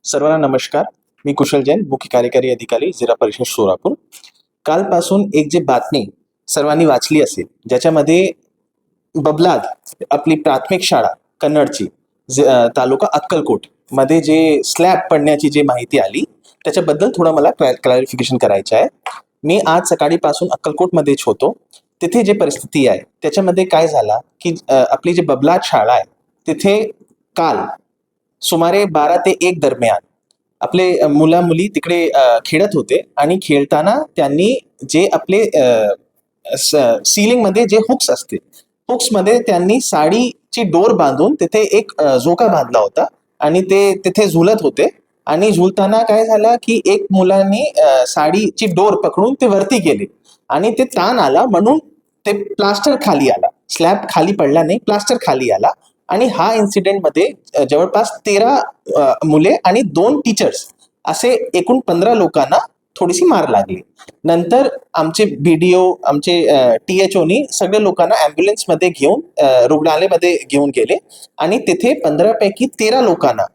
सर्वांना नमस्कार. मी कुशल जैन, मुख्य कार्यकारी अधिकारी जिल्हा परिषद सोलापूर. कालपासून एक जी बातमी सर्वांनी वाचली असेल, ज्याच्यामध्ये बबलाद आपली प्राथमिक शाळा कन्नडची तालुका अक्कलकोट मध्ये जे स्लॅब पडण्याची जी माहिती आली, त्याच्याबद्दल थोडं मला क्लॅरिफिकेशन करायचं आहे. मी आज सकाळीपासून अक्कलकोटमध्येच होतो. तिथे जे परिस्थिती आहे त्याच्यामध्ये काय झाला की आपली जी बबलाद शाळा आहे तिथे काल सुमारे 12 ते 1 दरम्यान आपले मुला मुली तिकडे खेळत होते आणि खेळताना त्यांनी जे आपले सीलिंग मध्ये जे हुक्स असते, हुक्स मध्ये त्यांनी साडीची डोर बांधून तिथे एक झोका बांधला होता आणि ते तिथे झुलत होते. आणि झुलताना काय झालं की एक मुलांनी साडीची डोर पकडून ते वरती गेले आणि ते ताण आला म्हणून ते प्लास्टर खाली आला. स्लॅब खाली पडला नाही, प्लास्टर खाली आला. आणि हा इन्सिडेंट मध्ये जवळपास 13 मुले आणि 2 टीचर्स असे एकूण 15 लोकांना थोडीशी मार लागली. नंतर आमचे बीडीओ, आमचे THOनी सगळ्या लोकांना ॲम्ब्युलन्स मध्ये घेऊन रुग्णालयामध्ये घेऊन गेले आणि तिथे 15 पैकी 13 लोकांना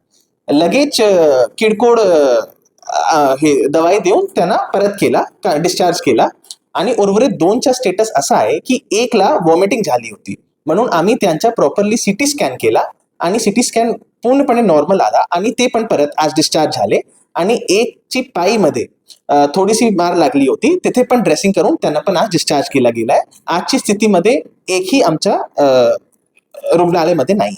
लगेच किरकोळ हे दवाई देऊन त्यांना परत केला, डिस्चार्ज केला. आणि उर्वरित 2चा स्टेटस असा आहे की एकला वॉमिटिंग झाली होती, म्हणून आम्ही त्यांचा प्रॉपरली सिटी स्कॅन केला आणि सिटी स्कॅन पूर्णपणे नॉर्मल आला आणि ते पण परत आज डिस्चार्ज झाले. आणि एकची पायीमध्ये थोडीशी मार लागली होती, तिथे पण ड्रेसिंग करून त्यांना पण आज डिस्चार्ज केला गेलाय. आजची स्थितीमध्ये एकही आमच्या रुग्णालयामध्ये नाही.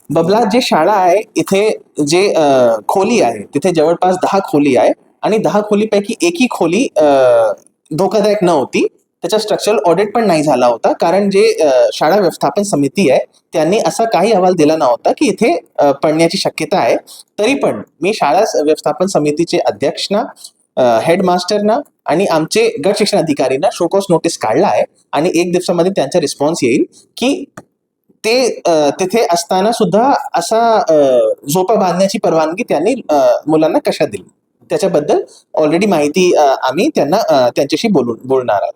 बबला जे शाळा आहे इथे जे खोली आहे तिथे जवळपास 10 खोली आहे आणि 10 खोलीपैकी एकही खोली धोकादायक नव्हती. त्याचा स्ट्रक्चरल ऑडिट पण नाही झाला होता, कारण जे शाळा व्यवस्थापन समिती आहे त्यांनी असा काही अहवाल दिला नव्हता की इथे पडण्याची शक्यता आहे. तरी पण मी शाळा व्यवस्थापन समितीचे अध्यक्षना, हेडमास्टरना आणि आमचे गट शिक्षण अधिकारीना शोकॉस नोटीस काढला आहे आणि 1 दिवसामध्ये त्यांचा रिस्पॉन्स येईल की ते तिथे असताना सुद्धा असा झोपा बांधण्याची परवानगी त्यांनी मुलांना कशा दिली त्याच्याबद्दल ऑलरेडी माहिती आम्ही त्यांना त्यांच्याशी बोलणार आहोत.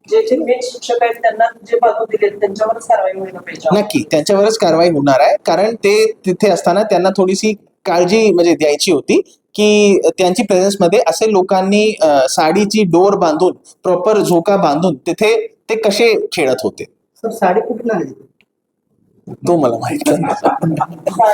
जे मेन शिक्षक आहेत त्यांना जे बाजू दिले त्यांच्यावरच कारवाई व्हायला पाहिजे. नक्की त्यांच्यावरच कारवाई होणार आहे, कारण ते तिथे असताना त्यांना थोडीशी काळजी म्हणजे द्यायची होती की त्यांची प्रेझेन्स मध्ये असे लोकांनी साडीची डोर बांधून, प्रॉपर झोका बांधून तिथे ते कसे खेळत होते. सर साडी कुठे नाही तो मला माहित नाही.